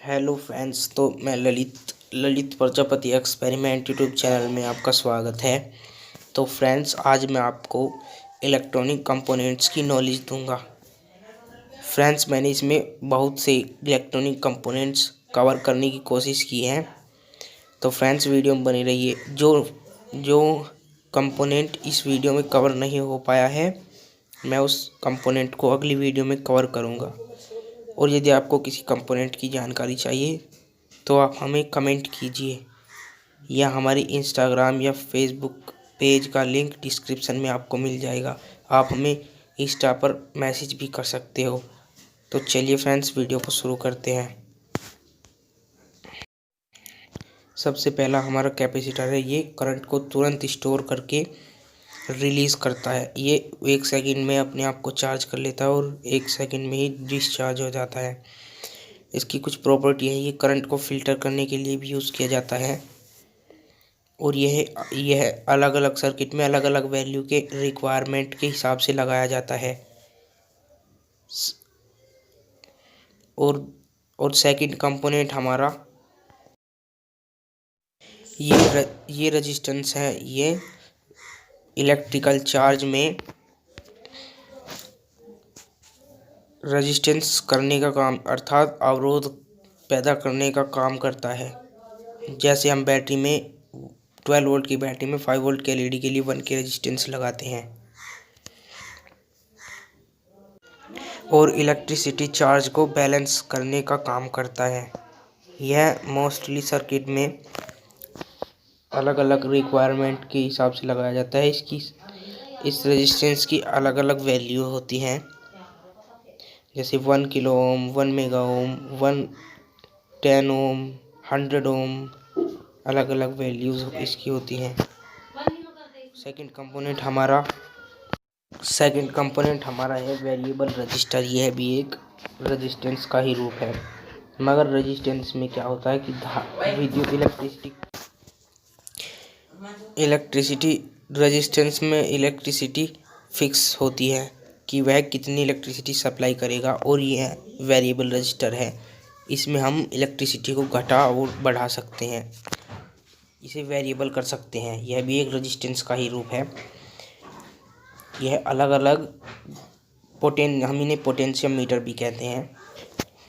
Hello friends. तो मैं Lalit Prajapati experiment YouTube channel में आपका स्वागत है। तो फ्रेंड्स, आज मैं आपको इलेक्ट्रॉनिक कंपोनेंट्स की नॉलेज दूंगा। फ्रेंड्स, मैंने इसमें बहुत से इलेक्ट्रॉनिक कंपोनेंट्स कवर करने की कोशिश की है। तो फ्रेंड्स, वीडियो में बने रहिए। जो कंपोनेंट इस वीडियो में कवर नहीं हो पाया है, मैं उस कंपोनेंट को अगली वीडियो में कवर करूँगा। और यदि आपको किसी कंपोनेंट की जानकारी चाहिए तो आप हमें कमेंट कीजिए, या हमारी इंस्टाग्राम या फेसबुक पेज का लिंक डिस्क्रिप्शन में आपको मिल जाएगा। आप हमें इंस्टा पर मैसेज भी कर सकते हो। तो चलिए फ्रेंड्स, वीडियो को शुरू करते हैं। सबसे पहला हमारा कैपेसिटर है। ये करंट को तुरंत स्टोर करके रिलीज़ करता है। ये 1 सेकंड में अपने आप को चार्ज कर लेता है और 1 सेकंड में ही डिस्चार्ज हो जाता है। इसकी कुछ प्रॉपर्टी है। ये करंट को फिल्टर करने के लिए भी यूज़ किया जाता है। और यह अलग अलग सर्किट में अलग अलग वैल्यू के रिक्वायरमेंट के हिसाब से लगाया जाता है। और सेकंड कंपोनेंट हमारा ये रेजिस्टेंस है। ये इलेक्ट्रिकल चार्ज में रेजिस्टेंस करने का काम, अर्थात अवरोध पैदा करने का काम करता है। जैसे हम बैटरी में 12 वोल्ट की बैटरी में 5 वोल्ट के एलईडी के लिए 1 के रेजिस्टेंस लगाते हैं। और इलेक्ट्रिसिटी चार्ज को बैलेंस करने का काम करता है। यह मोस्टली सर्किट में अलग अलग रिक्वायरमेंट के हिसाब से लगाया जाता है। इस रेजिस्टेंस की अलग अलग वैल्यू होती हैं, जैसे 1 किलो ओम, 1 मेगा ओम, 10 ओम, 100 ओम, अलग अलग वैल्यूज इसकी होती हैं। सेकंड कंपोनेंट हमारा है वेरिएबल रजिस्टर। यह भी एक रेजिस्टेंस का ही रूप है, मगर रेजिस्टेंस में क्या होता है कि विद्युत रेजिस्टेंस में इलेक्ट्रिसिटी फिक्स होती है कि वह कितनी इलेक्ट्रिसिटी सप्लाई करेगा। और यह वेरिएबल रजिस्टर है। इसमें हम इलेक्ट्रिसिटी को घटा और बढ़ा सकते हैं, इसे वेरिएबल कर सकते हैं। यह भी एक रेजिस्टेंस का ही रूप है। यह अलग अलग हम इन्हें पोटेंशियम मीटर भी कहते हैं।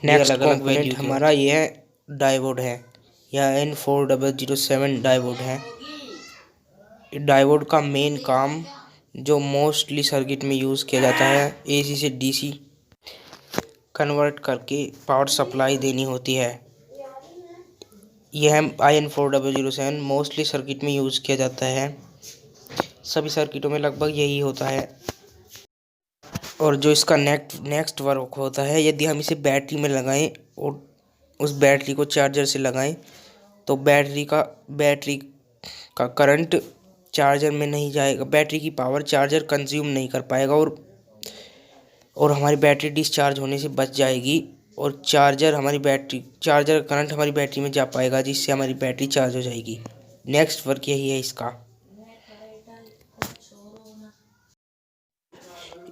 नेक्स्ट कंपोनेंट हमारा यह डायोड है। यह N4007 डायोड है। डायोड का मेन काम, जो मोस्टली सर्किट में यूज़ किया जाता है, एसी से डीसी कन्वर्ट करके पावर सप्लाई देनी होती है। यह IN4007 मोस्टली सर्किट में यूज़ किया जाता है। सभी सर्किटों में लगभग यही होता है। और जो इसका नेक्स्ट वर्क होता है, यदि हम इसे बैटरी में लगाएं और उस बैटरी को चार्जर से लगाएं, तो बैटरी का करंट चार्जर में नहीं जाएगा। बैटरी की पावर चार्जर कंज्यूम नहीं कर पाएगा और हमारी बैटरी डिस्चार्ज होने से बच जाएगी। और चार्जर करंट हमारी बैटरी में जा पाएगा, जिससे हमारी बैटरी चार्ज हो जाएगी। नेक्स्ट वर्क यही है इसका।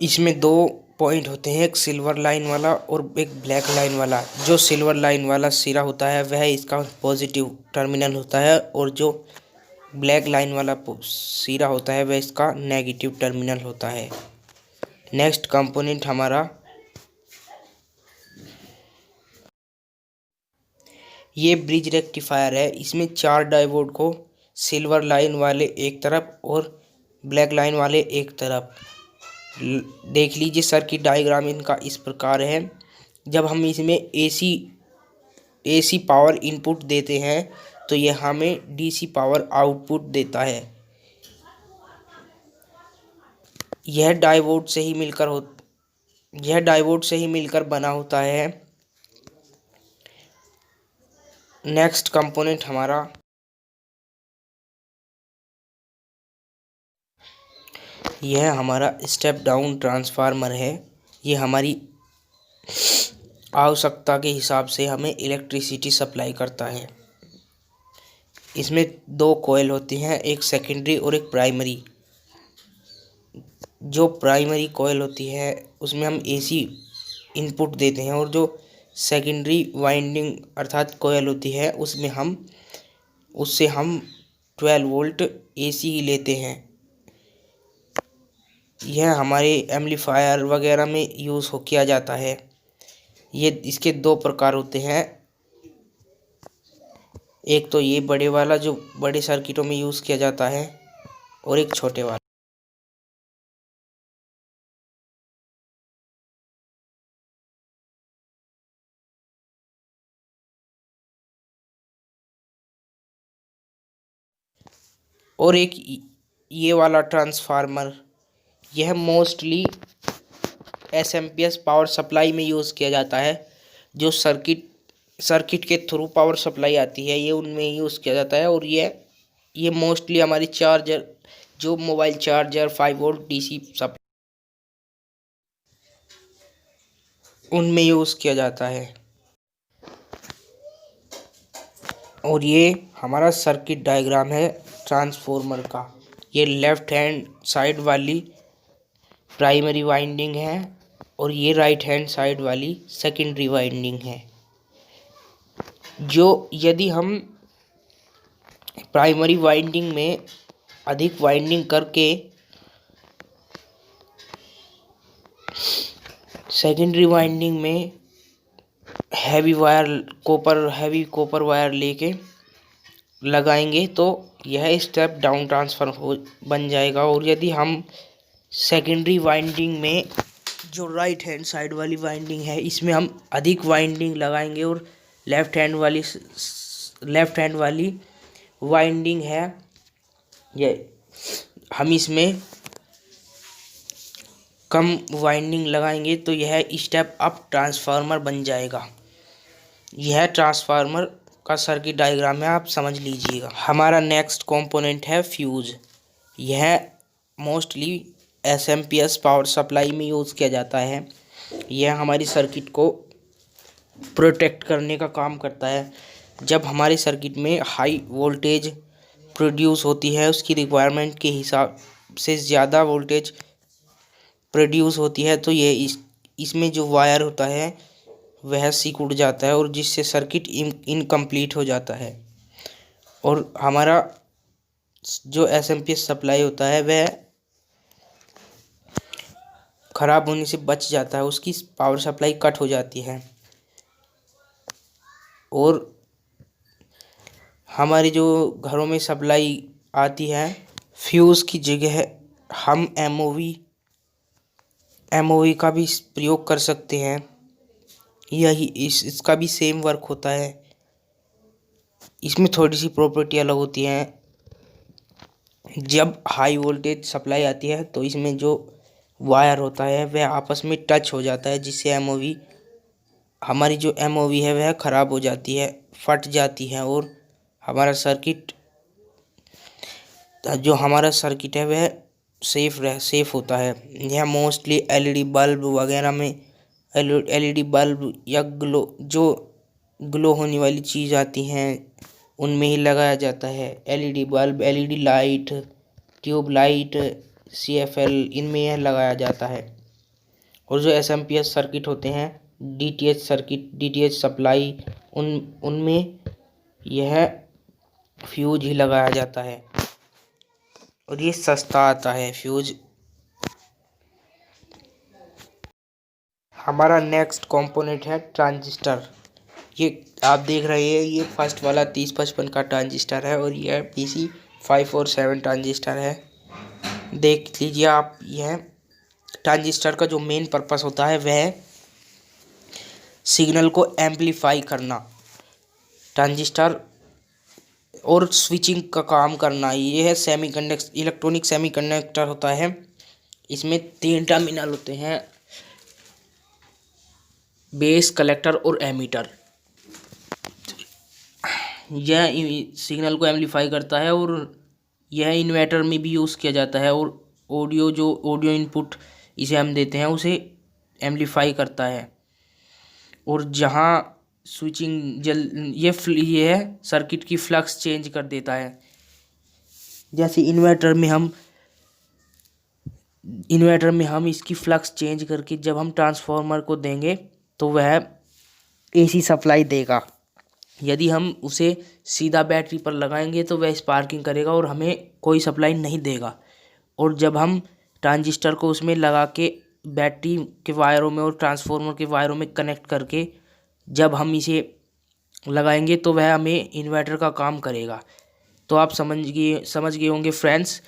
इसमें 2 पॉइंट होते हैं, एक सिल्वर लाइन वाला और एक ब्लैक लाइन वाला। जो सिल्वर लाइन वाला सिरा होता है वह इसका पॉजिटिव टर्मिनल होता है, और जो ब्लैक लाइन वाला सिरा होता है वह इसका नेगेटिव टर्मिनल होता है। नेक्स्ट कंपोनेंट हमारा ये ब्रिज रेक्टिफायर है। इसमें 4 डायोड को सिल्वर लाइन वाले एक तरफ और ब्लैक लाइन वाले एक तरफ। देख लीजिए, सर्किट डायग्राम इनका इस प्रकार है। जब हम इसमें एसी पावर इनपुट देते हैं तो यह हमें डीसी पावर आउटपुट देता है। यह डायोड से ही मिलकर बना होता है। नेक्स्ट कंपोनेंट हमारा यह हमारा स्टेप डाउन ट्रांसफार्मर है। ये हमारी आवश्यकता के हिसाब से हमें इलेक्ट्रिसिटी सप्लाई करता है। इसमें 2 कॉइल होती हैं, एक सेकेंडरी और एक प्राइमरी। जो प्राइमरी कॉइल होती है उसमें हम एसी इनपुट देते हैं, और जो सेकेंडरी वाइंडिंग अर्थात कोयल होती है, उससे हम 12 वोल्ट एसी ही लेते हैं। यह हमारे एम्पलीफायर वगैरह में यूज़ हो किया जाता है। ये इसके दो प्रकार होते हैं, एक तो ये बड़े वाला जो बड़े सर्किटों में यूज़ किया जाता है, और एक छोटे वाला। और एक ये वाला ट्रांसफार्मर, यह मोस्टली एसएमपीएस पावर सप्लाई में यूज़ किया जाता है। जो सर्किट के थ्रू पावर सप्लाई आती है, ये उनमें यूज़ किया जाता है। और ये मोस्टली हमारी चार्जर, जो mobile charger 5 volt DC supply, उनमें यूज़ किया जाता है। और ये हमारा सर्किट डायग्राम है ट्रांसफॉर्मर का। ये लेफ्ट हैंड साइड वाली प्राइमरी वाइंडिंग है, और ये राइट हैंड साइड वाली सेकेंडरी वाइंडिंग है। जो यदि हम प्राइमरी वाइंडिंग में अधिक वाइंडिंग करके सेकेंडरी वाइंडिंग में हैवी कॉपर वायर लेके लगाएंगे, तो यह स्टेप डाउन ट्रांसफर बन जाएगा। और यदि हम सेकेंडरी वाइंडिंग में जो राइट हैंड साइड वाली वाइंडिंग है, इसमें हम अधिक वाइंडिंग लगाएंगे, और लेफ्ट हैंड वाली वाइंडिंग है, ये हम इसमें कम वाइंडिंग लगाएंगे, तो यह स्टेप अप ट्रांसफार्मर बन जाएगा। यह ट्रांसफार्मर का सर्किट डायग्राम है, आप समझ लीजिएगा। हमारा नेक्स्ट कंपोनेंट है फ्यूज। यह मोस्टली एसएमपीएस पावर सप्लाई में यूज़ किया जाता है। यह हमारी सर्किट को प्रोटेक्ट करने का काम करता है। जब हमारे सर्किट में हाई वोल्टेज प्रोड्यूस होती है, उसकी रिक्वायरमेंट के हिसाब से ज़्यादा वोल्टेज प्रोड्यूस होती है, तो ये इसमें जो वायर होता है वह सिकुड़ जाता है, और जिससे सर्किट इनकम्प्लीट हो जाता है। और हमारा जो एसएमपीएस सप्लाई होता है वह ख़राब होने से बच जाता है, उसकी पावर सप्लाई कट हो जाती है। और हमारी जो घरों में सप्लाई आती है, फ्यूज़ की जगह हम एमओवी का भी प्रयोग कर सकते हैं। यही इसका भी सेम वर्क होता है। इसमें थोड़ी सी प्रॉपर्टी अलग होती हैं। जब हाई वोल्टेज सप्लाई आती है, तो इसमें जो वायर होता है वह आपस में टच हो जाता है, जिससे हमारी जो एमओवी है वह ख़राब हो जाती है, फट जाती है, और हमारा सर्किट है वह सेफ होता है। यह मोस्टली एलईडी बल्ब वगैरह में, एलईडी बल्ब या ग्लो होने वाली चीज़ आती हैं, उनमें ही लगाया जाता है। LED bulb, LED light, tube light, CFL, इनमें यह लगाया जाता है। और जो एसएमपीएस सर्किट होते हैं, डीटीएच सप्लाई, उनमें यह फ्यूज ही लगाया जाता है, और ये सस्ता आता है फ्यूज। हमारा नेक्स्ट कंपोनेंट है ट्रांजिस्टर। ये आप देख रहे हैं, ये फर्स्ट वाला 3055 का ट्रांजिस्टर है, और यह पीसी 5 और 7 ट्रांजिस्टर है। देख लीजिए आप, यह ट्रांजिस्टर का जो मेन पर्पस होता है वह सिग्नल को एम्पलीफाई करना, ट्रांजिस्टर और स्विचिंग का काम करना। ये है इलेक्ट्रॉनिक सेमीकंडक्टर होता है। इसमें 3 टर्मिनल होते हैं, बेस, कलेक्टर और एमीटर। यह सिग्नल को एम्पलीफाई करता है, और यह इन्वर्टर में भी यूज़ किया जाता है। और ऑडियो इनपुट इसे हम देते हैं, उसे एम्पलीफाई करता है। और जहाँ स्विचिंग ये है सर्किट की फ्लक्स चेंज कर देता है। जैसे इन्वर्टर में हम इसकी फ्लक्स चेंज करके जब हम ट्रांसफार्मर को देंगे, तो वह एसी सप्लाई देगा। यदि हम उसे सीधा बैटरी पर लगाएंगे तो वह स्पार्किंग करेगा और हमें कोई सप्लाई नहीं देगा। और जब हम ट्रांजिस्टर को उसमें लगा के बैटरी के वायरों में और ट्रांसफार्मर के वायरों में कनेक्ट करके जब हम इसे लगाएंगे तो वह हमें इन्वर्टर का काम करेगा। तो आप समझ गए होंगे फ्रेंड्स।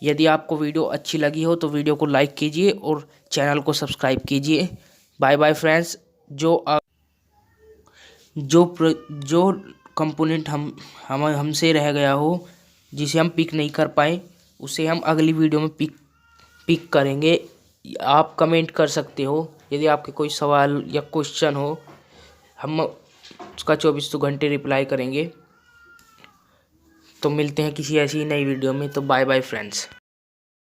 यदि आपको वीडियो अच्छी लगी हो तो वीडियो को लाइक कीजिए और चैनल को सब्सक्राइब कीजिए। Bye bye friends. जो कंपोनेंट हमसे रह गया हो, जिसे हम पिक नहीं कर पाए, उसे हम अगली वीडियो में पिक करेंगे। आप कमेंट कर सकते हो यदि आपके कोई सवाल या क्वेश्चन हो, हम उसका 24 घंटे रिप्लाई करेंगे। तो मिलते हैं किसी ऐसी नई वीडियो में। तो बाय बाय फ्रेंड्स।